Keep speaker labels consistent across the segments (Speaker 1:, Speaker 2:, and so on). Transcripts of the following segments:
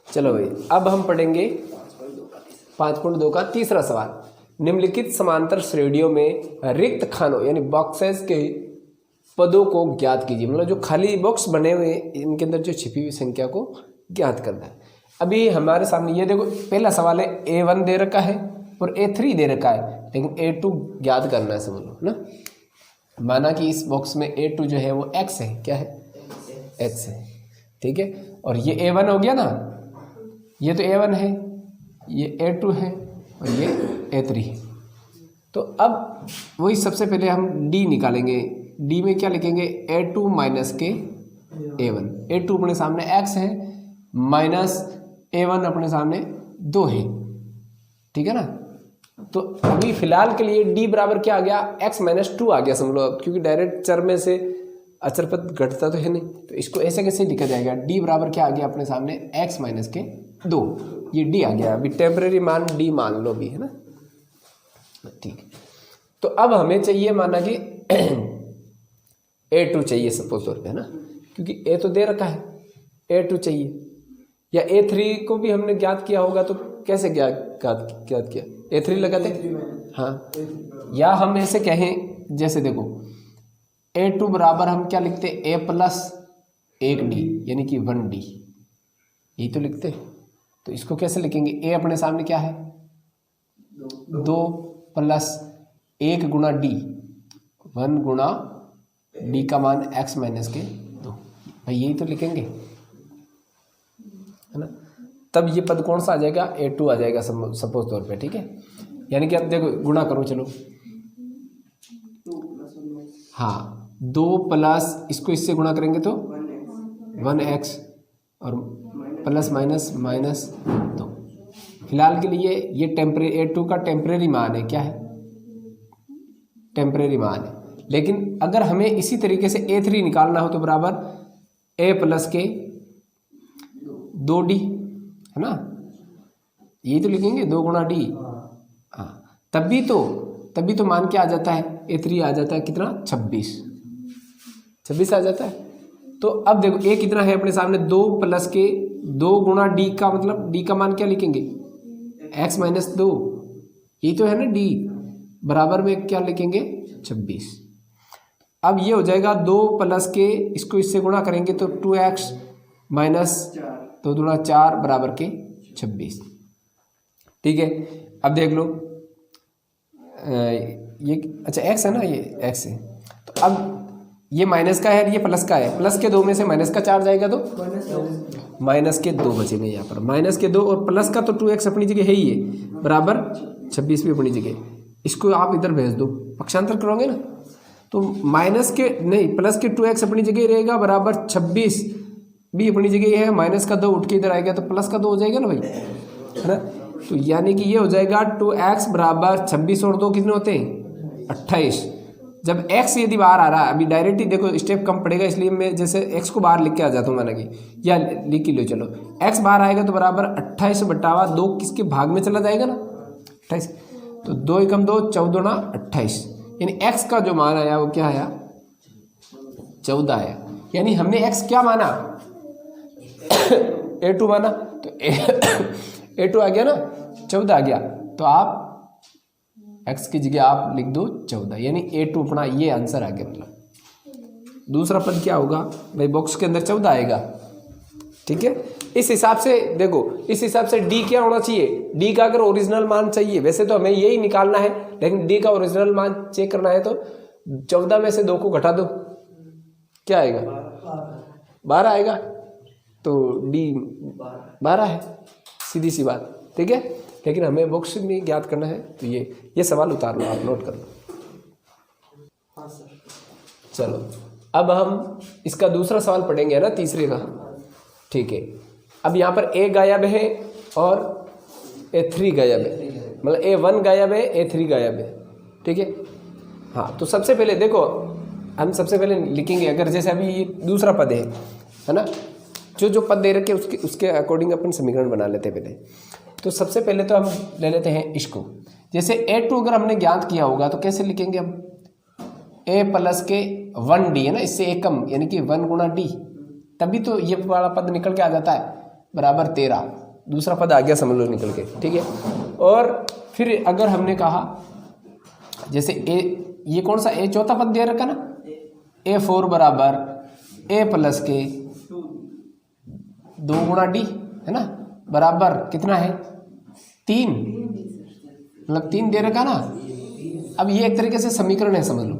Speaker 1: चलो भाई, अब हम पढ़ेंगे 5.2 का तीसरा सवाल। निम्नलिखित समांतर श्रेणियों में रिक्त खानों यानी बॉक्सेस के पदों को ज्ञात कीजिए। मतलब जो खाली बॉक्स बने हुए इनके अंदर जो छिपी हुई संख्या को ज्ञात करना है। अभी हमारे सामने ये देखो, पहला सवाल है A1 दे रखा है और A3 दे रखा है, लेकिन A2 ज्ञात करना है समझ लो ना। माना कि इस बॉक्स में A2 जो है वो x है, क्या है, x है, ठीक है। और ये A1 हो गया ना, ये तो A1 है, ये A2 है और ये A3 है। तो अब वही सबसे पहले हम D निकालेंगे। D में क्या लिखेंगे, A2 माइनस के A1। A2 अपने सामने x है माइनस A1 अपने सामने 2 है, ठीक है ना। तो अभी फिलहाल के लिए D बराबर क्या आ गया, x माइनस 2 आ गया समझ लो। अब क्योंकि डायरेक्ट चर में से अचर पद घटता तो है नहीं, तो इसको ऐसे कैसे लिखा जाएगा। D बराबर क्या आ गया अपने सामने, x माइनस के 2, ये D आ गया। अभी टेम्परेरी मान D मान लो भी, है ना, ठीक है। तो अब हमें चाहिए माना कि A2 चाहिए सपोज तौर पे, है ना, क्योंकि A तो दे रखा है, A2 चाहिए। या A3 को भी हमने ज्ञात किया होगा, तो कैसे ज्ञात किया, A3 लगाते, हाँ। या हम ऐसे कहें, जैसे देखो A2 बराबर हम क्या लिखते, A प्लस 1D यानी कि 1D, यही तो लिखते। तो इसको कैसे लिखेंगे, A अपने सामने क्या है 2 प्लस 1 गुणा D, 1 गुणा D का मान x माइनस के 2, भाई यही तो लिखेंगे, है ना। तब ये पद कौन सा आ जाएगा, A2 आ जाएगा सपोज तौर पे, ठीक है। यानी कि अब देखो गुणा करो, चलो, हाँ 2 प्लस इसको इससे गुणा करेंगे तो 1x और प्लस माइनस माइनस 2। फिलहाल के लिए ये A2 का टेम्परेरी मान है, क्या है, टेम्परेरी मान है। लेकिन अगर हमें इसी तरीके से A3 निकालना हो तो बराबर A प्लस के 2D, है ना, यही तो लिखेंगे 2 गुणा D, हाँ। तभी तो मान क्या आ जाता है, A3 आ जाता है कितना, 26 आ जाता है। तो अब देखो A कितना है अपने सामने, 2 प्लस के 2 गुणा D का मतलब D का मान क्या लिखेंगे, x माइनस 2, यही तो है ना D, बराबर में क्या लिखेंगे 26। अब ये हो जाएगा 2 प्लस के, इसको इससे गुणा करेंगे तो 2x माइनस 2 गुणा 4 बराबर के 26, ठीक है। अब देख लो ये अच्छा x है ना, ये x है। तो अब ये माइनस का है, ये प्लस का है, प्लस के 2 में से माइनस का 4 जाएगा तो माइनस के 2 बचेंगे यहाँ पर, माइनस के 2 और प्लस का तो 2x अपनी जगह है ही है, बराबर 26 भी अपनी जगह। इसको आप इधर भेज दो, पक्षांतर करोगे ना, तो माइनस के नहीं प्लस के 2x अपनी जगह रहेगा, बराबर 26 भी अपनी जगह है, माइनस का 2 उठ के इधर आएगा तो प्लस का 2 हो जाएगा ना भाई, है ना। तो यानी कि ये हो जाएगा 2x बराबर 26 और 2 कितने होते हैं 28। जब x यदि बाहर आ रहा है, अभी डायरेक्ट ही देखो स्टेप कम पड़ेगा, इसलिए मैं जैसे x को बाहर लिख के आ जाता हूँ, माना कि या लिख ही लो, चलो x बाहर आएगा तो बराबर 28 बटावा 2 किसके भाग में चला जाएगा ना, 28। तो 2 एकम 2 14 ना 28, यानी x का जो मान आया वो क्या आया, 14 आया। यानी हमने x क्या माना A2 माना, तो A2 आ गया ना, 14 आ गया। तो आप x की जगह आप लिख दो 14, यानी A2 अपना ये आंसर आ गया। मतलब दूसरा पद क्या होगा भाई, बॉक्स के अंदर 14 आएगा, ठीक है। इस हिसाब से देखो, इस हिसाब से D क्या होना चाहिए, D का अगर ओरिजिनल मान चाहिए, वैसे तो हमें यही निकालना है, लेकिन D का ओरिजिनल मान चेक करना है तो 14 में से 2 को घटा दो, क्या आएगा 12 आएगा। तो D 12 है, सीधी सी बात, ठीक है। लेकिन हमें बॉक्स में ज्ञात करना है, तो ये सवाल उतार लो, आप नोट कर लो। चलो अब हम इसका दूसरा सवाल पढ़ेंगे, है ना, तीसरे का, ठीक है। अब यहाँ पर A गायब है और A3 गायब है, मतलब A1 गायब है, A3 गायब है, ठीक है। हाँ, तो सबसे पहले देखो, हम सबसे पहले लिखेंगे, अगर जैसे अभी ये दूसरा पद है ना, जो पद दे रखे उसके अकॉर्डिंग अपन समीकरण बना लेते हैं पहले। तो सबसे पहले तो हम ले लेते हैं इसको, जैसे A2 अगर हमने ज्ञात किया होगा तो कैसे लिखेंगे हम, A प्लस के 1D है ना, इससे एक कम, यानी कि 1 गुणा D, तभी तो ये वाला पद निकल के आ जाता है। बराबर 13, दूसरा पद आ गया समझ लो निकल के, ठीक है। और फिर अगर हमने कहा जैसे ए, ये कौन सा ए चौथा पद दे रखा ना, A4 बराबर A प्लस के 2 गुणा डी, है ना, बराबर कितना है 3, मतलब 3 दे रखा ना। अब ये एक तरीके से समीकरण है समझ लो,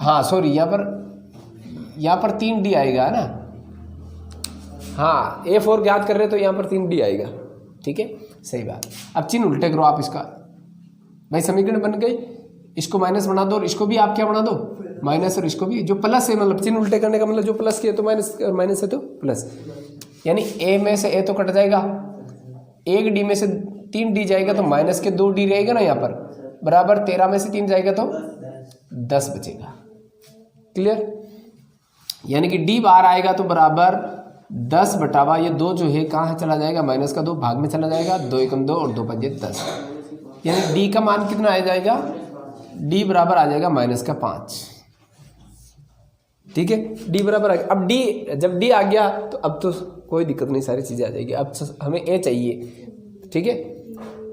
Speaker 1: हाँ सॉरी यहाँ पर 3D आएगा ना, हाँ A4 ज्ञात कर रहे तो यहाँ पर 3D आएगा, ठीक है, सही बात। अब चिन्ह उल्टे करो आप इसका, भाई समीकरण बन गई, इसको माइनस बना दो और इसको भी आप क्या बना दो माइनस, और इसको भी जो प्लस है, मतलब चिन्ह उल्टे करने का मतलब जो प्लस किया तो माइनस, और माइनस है तो प्लस, यानी ए में से ए तो कट जाएगा, 1D में से 3D जाएगा तो माइनस के 2D रहेगा ना यहाँ पर, बराबर 13 में से 3 जाएगा तो 10 बचेगा। क्लियर, यानी कि D बार आएगा तो बराबर 10 बटावा ये 2 जो है कहाँ चला जाएगा, माइनस का 2 भाग में चला जाएगा, 2 एकम 2 और 2 पंजे 10, यानी D का मान कितना आ जाएगा, D बराबर आ जाएगा माइनस का 5, ठीक है। D बराबर आ गया। अब D जब D आ गया तो अब तो कोई दिक्कत नहीं, सारी चीज़ें आ जाएगी। अब हमें A चाहिए, ठीक है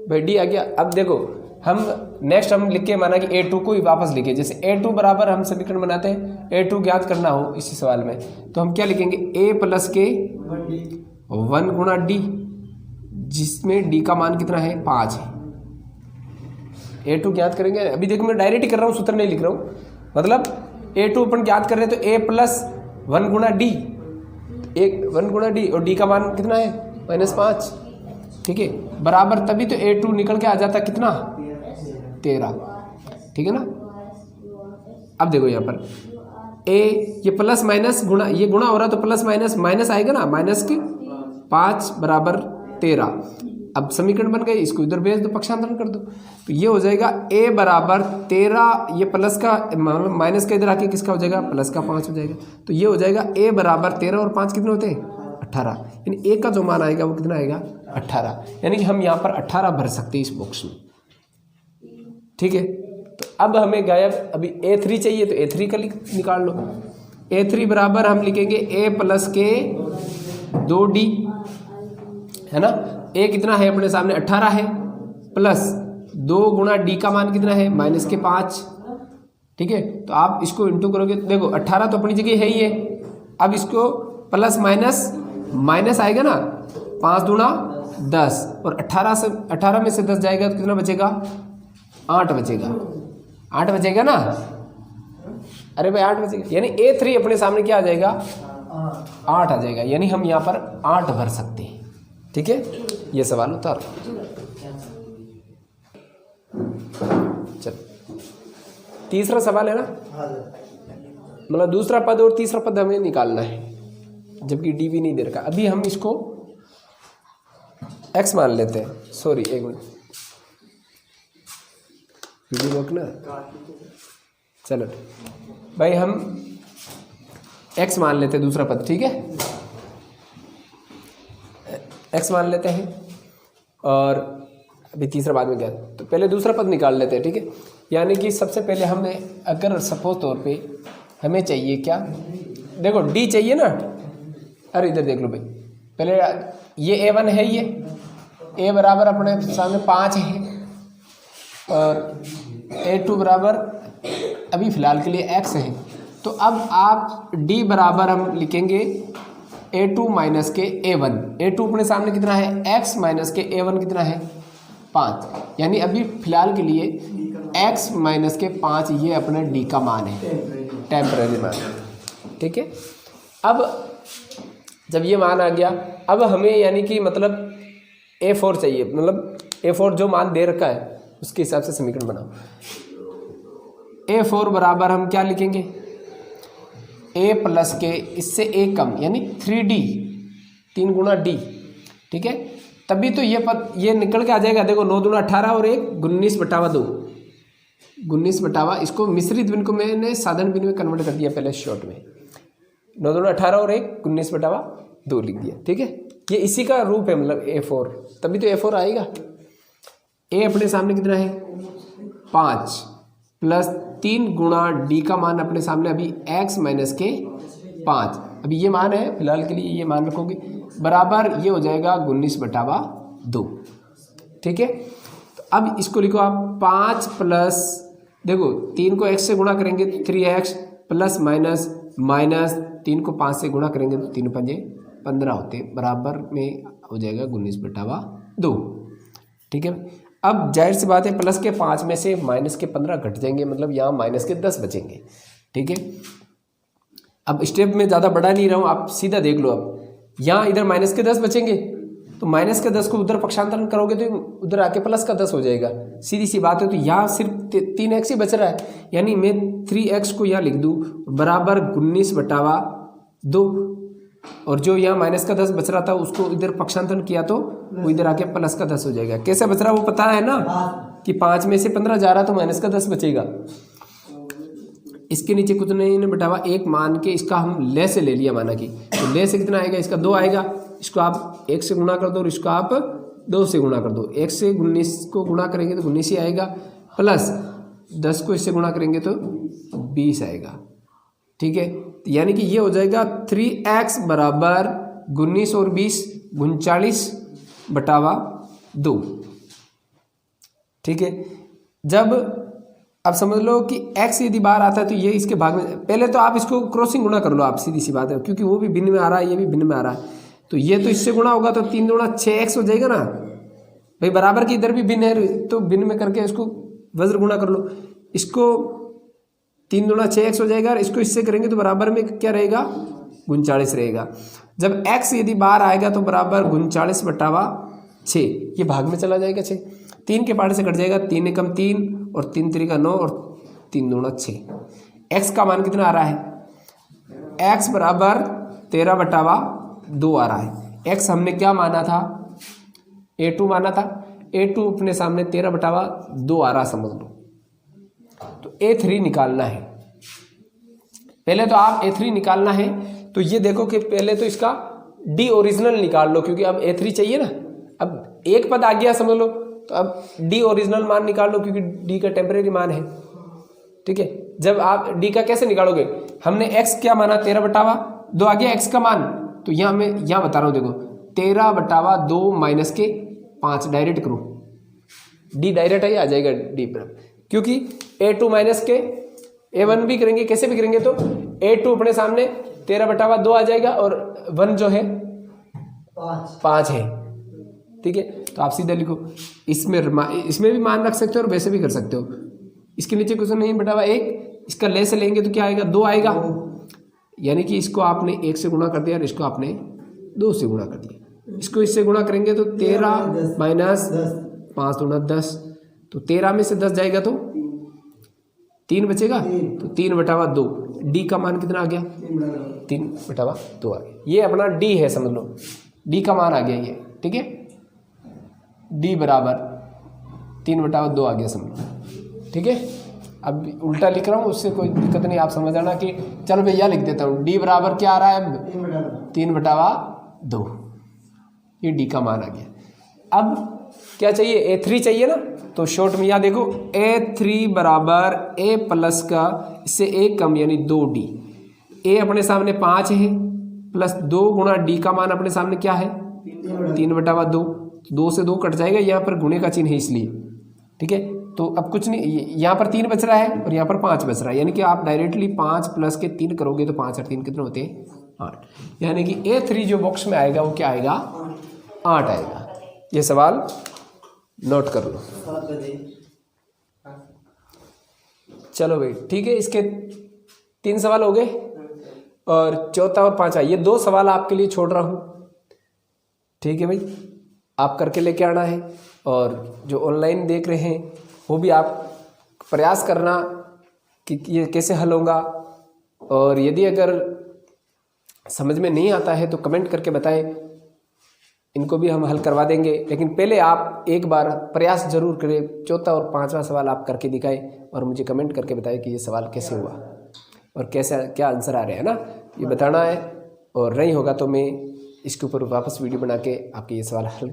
Speaker 1: भाई, D आ गया। अब देखो हम नेक्स्ट हम लिख के माना कि A2 को ही वापस लिखे, जैसे A2 बराबर हम समीकरण बनाते हैं, A2 ज्ञात करना हो इसी सवाल में तो हम क्या लिखेंगे, A प्लस के 1 गुणा D, जिसमें D का मान कितना है 5 है। A2 ज्ञात करेंगे, अभी देखो मैं डायरेक्ट ही कर रहा हूँ, सूत्र नहीं लिख रहा हूँ, मतलब A2 अपन ज्ञात कर रहे हैं तो A प्लस 1 गुणा D, 1 गुणा D और D का मान कितना है -5, ठीक है, बराबर तभी तो A2 निकल के आ जाता कितना 13, ठीक है ना। अब देखो यहाँ पर A ये प्लस माइनस गुणा, ये गुणा हो रहा तो प्लस माइनस माइनस आएगा ना, माइनस के 5 बराबर 13। अब समीकरण बन गए, इसको इधर भेज दो, पक्षांतरण कर दो तो ये हो जाएगा A बराबर 13, ये प्लस का माइनस का इधर आके किसका हो जाएगा, प्लस का 5 हो जाएगा, तो ये हो जाएगा A बराबर 13 और 5 कितने होते हैं 18, यानी A का जो मान आएगा वो कितना आएगा 18, यानी कि हम यहाँ पर 18 भर सकते हैं इस बॉक्स में, ठीक है। तो अब हमें गायब अभी A3 चाहिए तो A3 का निकाल लो, A3 बराबर हम लिखेंगे A प्लस के 2D, है ना, A कितना है अपने सामने 18 है, प्लस 2 गुणा D का मान कितना है माइनस के 5, ठीक है। तो आप इसको इंटू करोगे तो देखो 18 तो अपनी जगह है ही है, अब इसको प्लस माइनस माइनस आएगा ना, 5 दूना 10 और 18 में से 10 जाएगा तो कितना बचेगा 8 बचेगा, 8 बचेगा ना, अरे भाई 8 बचेगा, यानी A3 अपने सामने क्या आ जाएगा 8 आ जाएगा, यानी हम यहाँ पर 8 भर सकते हैं, ठीक है। ये सवाल उतार, चल तीसरा सवाल है ना, मतलब दूसरा पद और तीसरा पद हमें निकालना है, जबकि D भी नहीं दे रखा। अभी हम इसको x मान लेते हैं, सॉरी एक मिनट वीडियो रोकना, चलो भाई हम x मान लेते हैं दूसरा पद, ठीक है, x मान लेते हैं और अभी तीसरा बाद में क्या, तो पहले दूसरा पद निकाल लेते हैं, ठीक है। यानी कि सबसे पहले हमें अगर सपोज तौर पे हमें चाहिए क्या, देखो D चाहिए ना, अरे इधर देख लो भाई, पहले ये A1 है, ये A बराबर अपने सामने 5 है और A2 बराबर अभी फ़िलहाल के लिए x है, तो अब आप D बराबर हम लिखेंगे A2 माइनस के A1, A2 अपने सामने कितना है x माइनस के A1 कितना है 5, यानी अभी फ़िलहाल के लिए x माइनस के 5 ये अपने D का मान है, टेम्परेरी मान, ठीक है। अब जब ये मान आ गया, अब हमें यानी कि मतलब A4 चाहिए, मतलब A4 जो मान दे रखा है उसके हिसाब से समीकरण बनाओ। A4 बराबर हम क्या लिखेंगे, A प्लस के इससे A कम, यानी 3D 3 गुणा D, ठीक है, तभी तो ये निकल के आ जाएगा। देखो 9 दूना 18 और 1 19 बटावा 2, 19 बटावा, इसको मिश्रित भिन्न को मैंने साधारण भिन्न में कन्वर्ट कर दिया पहले शॉर्ट में, 9 दूना 18 और 1 19 बटावा 2 लिख दिया, ठीक है। ये इसी का रूप है, मतलब A4, तभी तो A4 आएगा। A अपने सामने कितना है 5 प्लस 3 गुणा D का मान अपने सामने अभी x माइनस के 5। अभी ये मान है फिलहाल के लिए, ये मान रखोगे, बराबर ये हो जाएगा 19/2। ठीक है, तो अब इसको लिखो आप 5 प्लस, देखो 3 को x से गुणा करेंगे तो 3x प्लस माइनस माइनस 3 को 5 से गुणा करेंगे तो 3 पंजे 15 होते हैं, बराबर में हो जाएगा 19/2। ठीक है, अब जाहिर सी बात है प्लस के 5 में से माइनस के 15 घट जाएंगे, मतलब यहाँ माइनस के 10 बचेंगे। ठीक है, अब स्टेप में ज़्यादा बढ़ा नहीं रहा हूँ, आप सीधा देख लो। अब यहाँ इधर माइनस के 10 बचेंगे तो माइनस के 10 को उधर पक्षांतरण करोगे तो उधर आके प्लस का 10 हो जाएगा, सीधी सी बात है। तो यहाँ सिर्फ 3x ही बच रहा है, यानी मैं 3x को यहाँ लिख दूँ बराबर 19/2, और जो यहाँ माइनस का 10 बच रहा था उसको इधर पक्षांतरण किया तो वो इधर आके प्लस का 10 हो जाएगा। कैसे बच रहा वो पता है ना, कि 5 में से 15 जा रहा तो माइनस का 10 बचेगा। इसके नीचे कुछ नहीं ने बटावा 1 मान के इसका हम ले से ले लिया माना कि, तो ले से कितना आएगा, इसका 2 आएगा। इसको आप 1 से गुणा कर दो और इसको आप 2 से गुणा कर दो। 1 से 19 को गुणा करेंगे तो 19 ही आएगा, प्लस 10 को इससे गुणा करेंगे तो 20 आएगा। ठीक है, यानी कि ये हो जाएगा 3x बराबर 19 और 20 39/2। ठीक है, जब अब समझ लो कि x यदि बाहर आता है तो ये इसके भाग में, पहले तो आप इसको क्रॉसिंग गुणा कर लो आप, सीधी सी बात है, क्योंकि वो भी भिन्न में आ रहा है ये भी भिन्न में आ रहा है, तो ये तो इससे गुणा होगा तो 3 दूना 6x हो जाएगा ना भाई, बराबर की इधर भी भिन्न है तो भिन्न में करके इसको वज्र गुणा कर लो। इसको 3 दूना 6x हो जाएगा और इसको इससे करेंगे तो बराबर में क्या रहेगा, 39 रहेगा। जब x यदि बाहर आएगा तो बराबर 39/6, ये भाग में चला जाएगा 6, 3 के पार्ट से कट जाएगा, 3 एकम 3 और 3 3 9 और 3 दूना 6। x का मान कितना आ रहा है, x बराबर 13/2 आ रहा है। x हमने क्या माना था, a2 माना था, a2 अपने सामने 13/2 आ रहा समझ लो। तो a3 निकालना है, पहले तो आप a3 निकालना है, तो ये देखो कि पहले तो इसका d ओरिजिनल निकाल लो, क्योंकि अब a3 चाहिए ना। अब एक पद आ गया समझ लो, तो अब d ओरिजिनल मान निकाल लो, क्योंकि d का टेम्परेरी मान है। ठीक है, जब आप d का कैसे निकालोगे, हमने x क्या माना 13/2 आ गया x का मान, तो यहाँ मैं यहाँ बता रहा हूँ, देखो 13/2 माइनस के 5 डायरेक्ट करो, d डायरेक्ट है आ जाएगा d पर, क्योंकि a2 माइनस के a1 भी करेंगे, कैसे भी करेंगे तो a2 अपने सामने 13/2 आ जाएगा और 1 जो है 5 है। ठीक है, तो आप सीधा लिखो, इसमें भी मान रख सकते हो और वैसे भी कर सकते हो। इसके नीचे कुछ नहीं बटावा 1, इसका ले से लेंगे तो क्या आएगा, 2 आएगा, यानी कि इसको आपने 1 से गुणा कर दिया और इसको आपने 2 से गुणा कर दिया। इसको इससे गुणा करेंगे तो 13 माइनस 5 दूना 10, तो 13 में से 10 जाएगा तो 3 बचेगा, तो 3/2, d का मान कितना आ गया, 3/2 आ गया। ये अपना d है समझ लो, d का मान आ गया ये। ठीक है, d बराबर 3/2 आ गया समझ लो। ठीक है, अब उल्टा लिख रहा हूँ, उससे कोई दिक्कत नहीं, आप समझ आना कि चलो भैया लिख देता हूँ, d बराबर क्या आ रहा है, 3/2, ये d का मान आ गया। अब क्या चाहिए, a3 चाहिए ना, तो शॉर्ट में यहाँ देखो a3 बराबर a प्लस का इससे 1 कम यानी 2d, a अपने सामने 5 है प्लस 2 गुणा d का मान अपने सामने क्या है 3/2, 2 से 2 कट जाएगा, यहाँ पर गुणे का चिन्ह है इसलिए। ठीक है, तो अब कुछ नहीं, यहाँ पर 3 बच रहा है और यहाँ पर 5 बच रहा है, यानी कि आप डायरेक्टली 5 प्लस के 3 करोगे तो 5 और 3 कितने होते हैं 8, यानी कि a3 जो बॉक्स में आएगा वो क्या आएगा 8 आएगा। ये सवाल नोट कर लो। चलो भाई ठीक है, इसके 3 सवाल हो गए और चौथा और 5वां, ये 2 सवाल आपके लिए छोड़ रहा हूँ। ठीक है भाई, आप करके लेके आना है, और जो ऑनलाइन देख रहे हैं वो भी आप प्रयास करना कि ये कैसे हल होगा, और यदि अगर समझ में नहीं आता है तो कमेंट करके बताएं, इनको भी हम हल करवा देंगे। लेकिन पहले आप एक बार प्रयास जरूर करें, चौथा और 5वां सवाल आप करके दिखाएं और मुझे कमेंट करके बताएं कि ये सवाल कैसे हुआ और कैसे क्या आंसर आ रहे हैं ना, ये बताना है। और नहीं होगा तो मैं इसके ऊपर वापस वीडियो बना के आपके ये सवाल हल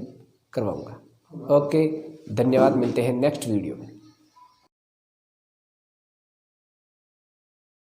Speaker 1: करवाऊँगा। ओके, धन्यवाद, मिलते हैं नेक्स्ट वीडियो में।